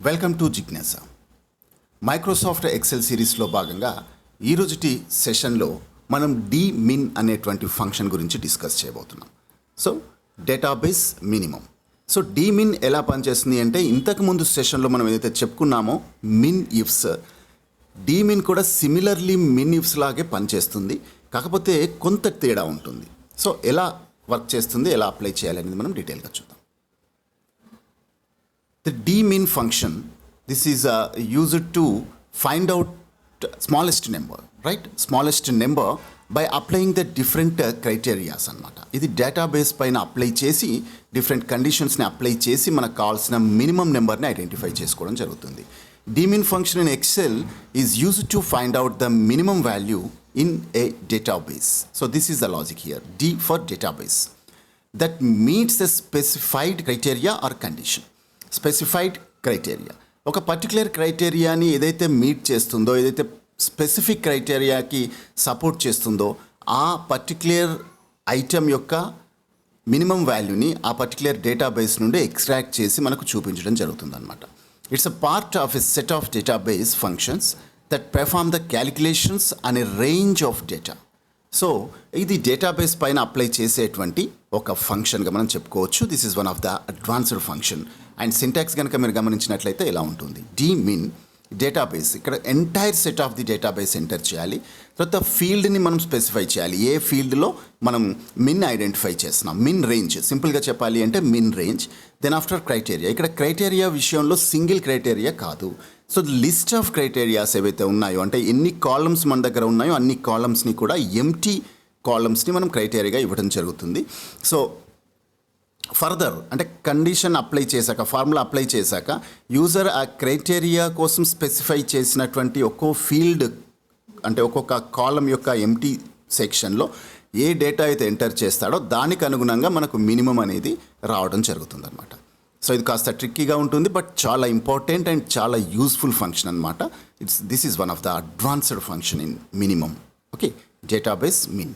Welcome to Jignasa. Microsoft Excel సిరీస్లో భాగంగా ఈరోజుటి సెషన్లో మనం మిన్ అనేటువంటి ఫంక్షన్ గురించి డిస్కస్ చేయబోతున్నాం. So database minimum. సో మిన్ ఎలా పనిచేస్తుంది అంటే ఇంతకుముందు సెషన్లో మనం ఏదైతే చెప్పుకున్నామో మిన్ ఇఫ్స్, మిన్ కూడా సిమిలర్లీ మిన్ ఇఫ్స్ లాగే పనిచేస్తుంది, కాకపోతే కొంత తేడా ఉంటుంది. సో ఎలా వర్క్ చేస్తుంది, ఎలా అప్లై చేయాలనేది మనం డీటెయిల్గా చూద్దాం. The min function, this is used to find out smallest number, right? Smallest number by applying the different criteria అన్నమాట. ఇది డేటాబేస్ పైన అప్లై చేసి డిఫరెంట్ కండిషన్స్ని అప్లై చేసి మనకు కావాల్సిన మినిమం నెంబర్ని ఐడెంటిఫై చేసుకోవడం జరుగుతుంది. min function in Excel is used to find out the minimum value in a database. So this is the logic here. D for database that meets the specified criteria or condition. Specified criteria, ఒక particular క్రైటీరియాని ఏదైతే meet చేస్తుందో, ఏదైతే specific క్రైటీరియాకి support చేస్తుందో ఆ particular item యొక్క minimum వాల్యూని ఆ particular database నుండి ఎక్స్ట్రాక్ట్ చేసి మనకు చూపించడం జరుగుతుందన్నమాట. It's a part of a set of database functions that perform the calculations an a range of data. So ఇది డేటాబేస్ పైన అప్లై చేసేటువంటి ఒక ఫంక్షన్గా మనం చెప్పుకోవచ్చు. This is one of the advanced function. And syntax కనుక మీరు గమనించినట్లయితే ఎలా ఉంటుంది, మిన్ డేటాబేస్, ఇక్కడ entire set of the database enter చేయాలి. తర్వాత ఫీల్డ్ని మనం స్పెసిఫై చేయాలి. ఏ ఫీల్డ్లో మనం మిన్ ఐడెంటిఫై చేస్తున్నాం, మిన్ రేంజ్, సింపుల్గా చెప్పాలి అంటే మిన్ రేంజ్. దెన్ ఆఫ్టర్ క్రైటీరియా, ఇక్కడ క్రైటీరియా విషయంలో సింగిల్ క్రైటీరియా కాదు. సో లిస్ట్ ఆఫ్ క్రైటీరియాస్ ఏవైతే ఉన్నాయో, అంటే ఎన్ని కాలమ్స్ మన దగ్గర ఉన్నాయో అన్ని కాలమ్స్ని కూడా ఎంప్టీ కాలమ్స్ని మనం క్రైటీరియాగా ఇవ్వడం జరుగుతుంది. సో ఫర్దర్ అంటే కండిషన్ అప్లై చేశాక, ఫార్ములా అప్లై చేశాక యూజర్ ఆ క్రైటీరియా కోసం స్పెసిఫై చేసినటువంటి ఒక్కో ఫీల్డ్ అంటే ఒక్కొక్క కాలం యొక్క ఎంటీ సెక్షన్లో ఏ డేటా అయితే ఎంటర్ చేస్తాడో దానికి అనుగుణంగా మనకు మినిమం అనేది రావడం జరుగుతుందన్నమాట. సో ఇది కాస్త ట్రిక్కీగా ఉంటుంది, బట్ చాలా ఇంపార్టెంట్ అండ్ చాలా యూస్ఫుల్ ఫంక్షన్ అనమాట. This is one of the advanced function in minimum. Okay, database min.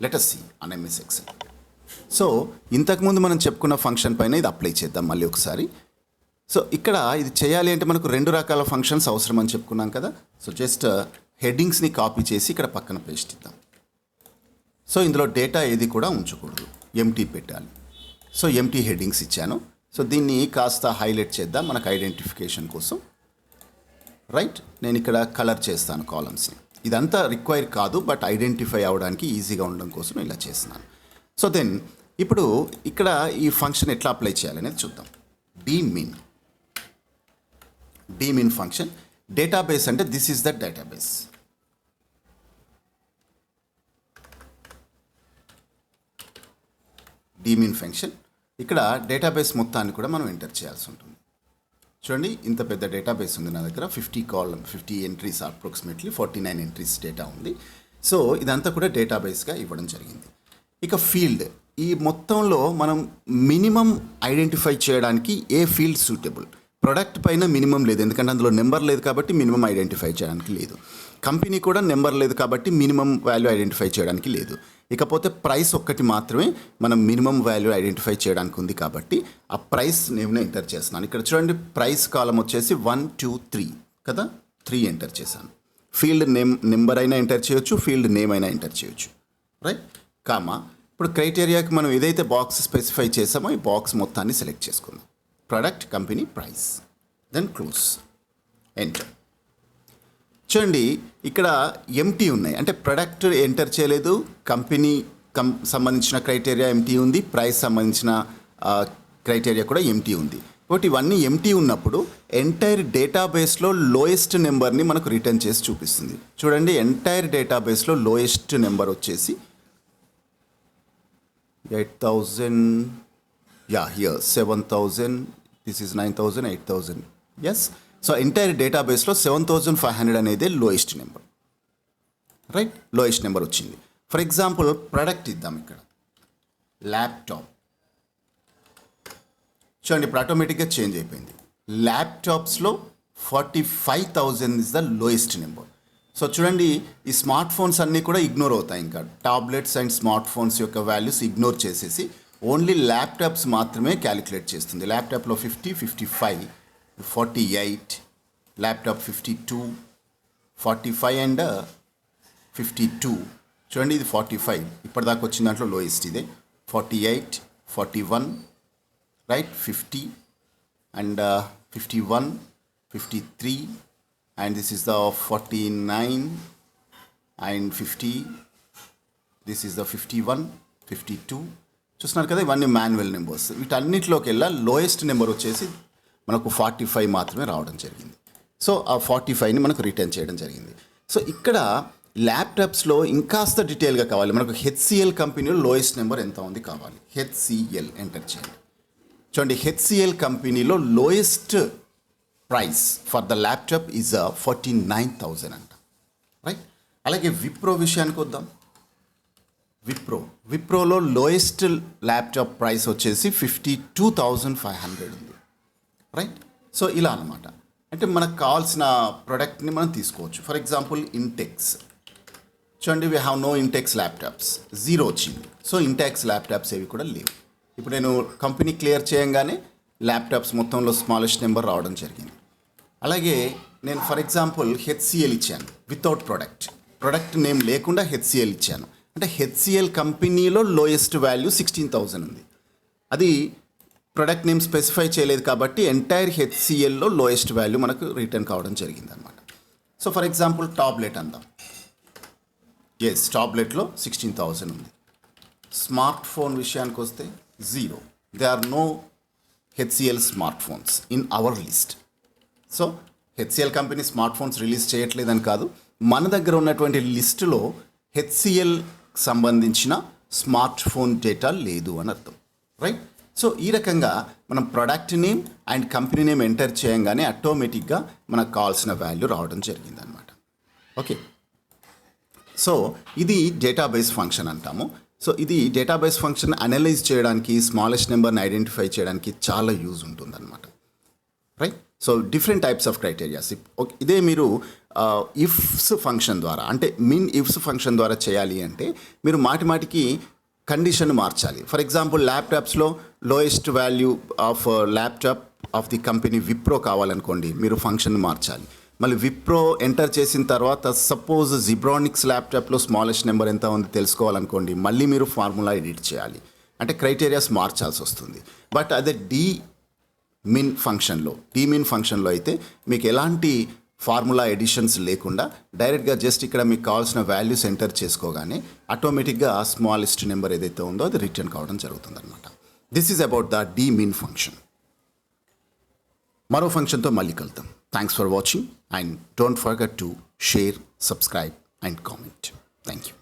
Let us see on MS Excel. So ఇంతకుముందు మనం చెప్పుకున్న ఫంక్షన్ పైన ఇది అప్లై చేద్దాం మళ్ళీ ఒకసారి. సో ఇక్కడ ఇది చేయాలి అంటే మనకు రెండు రకాల ఫంక్షన్స్ అవసరం అని చెప్పుకున్నాం కదా. సో జస్ట్ హెడ్డింగ్స్ని కాపీ చేసి ఇక్కడ పక్కన పేస్ట్ ఇద్దాం. సో ఇందులో డేటా ఏది కూడా ఉంచకూడదు, ఎంటీ పెట్టాలి. సో ఎంటీ హెడ్డింగ్స్ ఇచ్చాను. సో దీన్ని కాస్త హైలైట్ చేద్దాం మనకు ఐడెంటిఫికేషన్ కోసం. రైట్, నేను ఇక్కడ కలర్ చేస్తాను కాలమ్స్ని. ఇదంతా రిక్వైర్ కాదు, బట్ ఐడెంటిఫై అవ్వడానికి ఈజీగా ఉండడం కోసం ఇలా చేస్తున్నాను. సో దెన్ ఇప్పుడు ఇక్కడ ఈ ఫంక్షన్ ఎట్లా అప్లై చేయాలనేది చూద్దాం. మిన్ ఫంక్షన్ డేటాబేస్ అంటే this is the database. Min function ఇక్కడ డేటాబేస్ మొత్తాన్ని కూడా మనం ఎంటర్ చేయాల్సి ఉంటుంది. చూడండి, ఇంత పెద్ద డేటాబేస్ ఉంది నా దగ్గర. 50 ఎంట్రీస్, అప్రాక్సిమేట్లీ 49 ఎంట్రీస్ డేటా ఉంది. సో ఇదంతా కూడా డేటాబేస్గా ఇవ్వడం జరిగింది. ఇక ఫీల్డ్, ఈ మొత్తంలో మనం మినిమం ఐడెంటిఫై చేయడానికి ఏ ఫీల్డ్ సూటబుల్. ప్రొడక్ట్ పైన మినిమం లేదు, ఎందుకంటే అందులో నెంబర్ లేదు కాబట్టి మినిమం ఐడెంటిఫై చేయడానికి లేదు. కంపెనీ కూడా నెంబర్ లేదు కాబట్టి మినిమం వాల్యూ ఐడెంటిఫై చేయడానికి లేదు. ఇకపోతే ప్రైస్ ఒక్కటి మాత్రమే మనం మినిమం వాల్యూ ఐడెంటిఫై చేయడానికి ఉంది కాబట్టి ఆ ప్రైస్ నేమ్ని ఎంటర్ చేస్తున్నాను. ఇక్కడ చూడండి, ప్రైస్ కాలం వచ్చేసి 1 2 3 కదా, 3 ఎంటర్ చేశాను. ఫీల్డ్ నెంబర్ అయినా ఎంటర్ చేయొచ్చు, ఫీల్డ్ నేమ్ అయినా ఎంటర్ చేయొచ్చు. Right, comma. ఇప్పుడు క్రైటీరియాకి మనం ఏదైతే బాక్స్ స్పెసిఫై చేసామో ఈ బాక్స్ మొత్తాన్ని సెలెక్ట్ చేసుకుందాం. Product, company, price, then close, enter. చూడండి, ఇక్కడ ఎంటీ ఉన్నాయి, అంటే ప్రొడక్ట్ ఎంటర్ చేయలేదు, కంపెనీ సంబంధించిన క్రైటీరియా ఎంటీ ఉంది, ప్రైస్ సంబంధించిన క్రైటీరియా కూడా ఎంటీ ఉంది. కాబట్టి ఇవన్నీ ఎంటీ ఉన్నప్పుడు ఎంటైర్ డేటాబేస్లో లోయెస్ట్ నెంబర్ని మనకు రిటర్న్ చేసి చూపిస్తుంది. చూడండి, ఎంటైర్ డేటాబేస్లో లోయెస్ట్ నెంబర్ వచ్చేసి 8,000, here 7,000, this is 9,000, 8,000. Yes, so entire database లో 7,500 అనేది lowest number. Right, lowest number వచ్చింది. ఫర్ ఎగ్జాంపుల్ ప్రొడక్ట్ ఇద్దాం. ఇక్కడ ల్యాప్టాప్ చూడండి, ఇప్పుడు ఆటోమేటిక్గా చేంజ్ అయిపోయింది. ల్యాప్టాప్స్లో 45,000 is the lowest number. So చూడండి, ఈ స్మార్ట్ ఫోన్స్ అన్నీ కూడా ఇగ్నోర్ అవుతాయి. ఇంకా టాబ్లెట్స్ అండ్ స్మార్ట్ ఫోన్స్ యొక్క వాల్యూస్ ఇగ్నోర్ చేసేసి ఓన్లీ ల్యాప్టాప్స్ మాత్రమే క్యాలిక్యులేట్ చేస్తుంది. ల్యాప్టాప్లో 50, 55 48, ల్యాప్టాప్ 52, 45 అండ్ 52. చూడండి ఇది 45 ఇప్పటిదాకా వచ్చిన దాంట్లో లోయెస్ట్ ఇదే. 48, 41, right, 50 and 51, 53 and this is the 49 and 50. This is the 51, 52. చూస్తున్నారు కదా, ఇవన్నీ మాన్యువల్ నెంబర్స్. వీటన్నిటిలోకి వెళ్ళా లోయెస్ట్ నెంబర్ వచ్చేసి మనకు 45 మాత్రమే రావడం జరిగింది. సో ఆ 45ని మనకు రిటర్న్ చేయడం జరిగింది. సో ఇక్కడ ల్యాప్టాప్స్లో ఇంకాస్త డీటెయిల్గా కావాలి మనకు. హెచ్సిఎల్ కంపెనీలో లోయెస్ట్ నెంబర్ ఎంత ఉంది కావాలి. హెచ్సిఎల్ ఎంటర్ చేయండి. చూడండి, హెచ్సిఎల్ కంపెనీలో lowest price for the laptop is 49,000 అంట, రైట్. అలాగే విప్రో విషయానికి వద్దాం. విప్రోలో లోయెస్ట్ ల్యాప్టాప్ ప్రైస్ వచ్చేసి 52,500 ఉంది, రైట్. సో ఇలా అనమాట. అంటే మనకు కావాల్సిన ప్రోడక్ట్ని మనం తీసుకోవచ్చు. ఫర్ ఎగ్జాంపుల్ ఇంటెక్స్ చూడండి, we have no Intex laptops, 0 వచ్చింది. సో ఇంటెక్స్ ల్యాప్టాప్స్ ఏవి కూడా లేవు. ఇప్పుడు నేను కంపెనీ క్లియర్ చేయంగానే ల్యాప్టాప్స్ మొత్తంలో స్మాలెస్ట్ నెంబర్ రావడం జరిగింది. అలాగే నేను ఫర్ ఎగ్జాంపుల్ హెచ్సిఎల్ ఇచ్చాను వితౌట్ ప్రొడక్ట్ నేమ్ లేకుండా హెచ్సిఎల్ ఇచ్చాను. అంటే హెచ్సిఎల్ కంపెనీలో లోయెస్ట్ వాల్యూ 16,000 ఉంది. అది ప్రొడక్ట్ నేమ్ స్పెసిఫై చేయలేదు కాబట్టి ఎంటైర్ హెచ్సిఎల్లో లోయెస్ట్ వాల్యూ మనకు రిటర్న్ కావడం జరిగింది అనమాట. సో ఫర్ ఎగ్జాంపుల్ టాబ్లెట్ అందాం. ఎస్, టాబ్లెట్లో 16,000 ఉంది. స్మార్ట్ ఫోన్ విషయానికి వస్తే 0. They are no HCL smart phones in our list. So HCL company smart phones release చేయట్లేదని కాదు, మన దగ్గర ఉన్నటువంటి లిస్టులో హెచ్సిఎల్ సంబంధించిన స్మార్ట్ ఫోన్ డేటా లేదు అని అర్థం, రైట్. సో ఈ రకంగా మనం product name and company name enter చేయంగానే ఆటోమేటిక్గా మనకు కావాల్సిన వాల్యూ రావడం జరిగిందనమాట. ఓకే, సో ఇది డేటాబేస్ ఫంక్షన్ అంటాము. సో ఇది డేటాబేస్ ఫంక్షన్ అనలైజ్ చేయడానికి, స్మాలెస్ట్ నెంబర్ని ఐడెంటిఫై చేయడానికి చాలా యూజ్ ఉంటుందన్నమాట, right. So different types of criterias. ఇదే మీరు ఇఫ్స్ ఫంక్షన్ ద్వారా, అంటే మిన్ ఇఫ్స్ ఫంక్షన్ ద్వారా చేయాలి అంటే మీరు మాటికి కండిషన్ మార్చాలి. ఫర్ ఎగ్జాంపుల్ ల్యాప్టాప్స్లో lowest value of laptop of the company Wipro కావాలనుకోండి, మీరు ఫంక్షన్ మార్చాలి. మళ్ళీ విప్రో ఎంటర్ చేసిన తర్వాత సపోజ్ జిబ్రానిక్స్ ల్యాప్టాప్లో స్మాలెస్ట్ నెంబర్ ఎంత ఉంది తెలుసుకోవాలనుకోండి, మళ్ళీ మీరు ఫార్ములా ఎడిట్ చేయాలి. అంటే క్రైటీరియాస్ మార్చాల్సి వస్తుంది. బట్ అదే డీమిన్ ఫంక్షన్లో అయితే మీకు ఎలాంటి ఫార్ములా ఎడిషన్స్ లేకుండా డైరెక్ట్గా జస్ట్ ఇక్కడ మీకు కావాల్సిన వాల్యూస్ ఎంటర్ చేసుకోగానే ఆటోమేటిక్గా స్మాలెస్ట్ నెంబర్ ఏదైతే ఉందో అది రిటర్న్ కావడం జరుగుతుంది అనమాట. This is about the DMIN function. మరో ఫంక్షన్తో మళ్ళీ కలుద్దాం. Thanks for watching and don't forget to share, subscribe and comment. Thank you.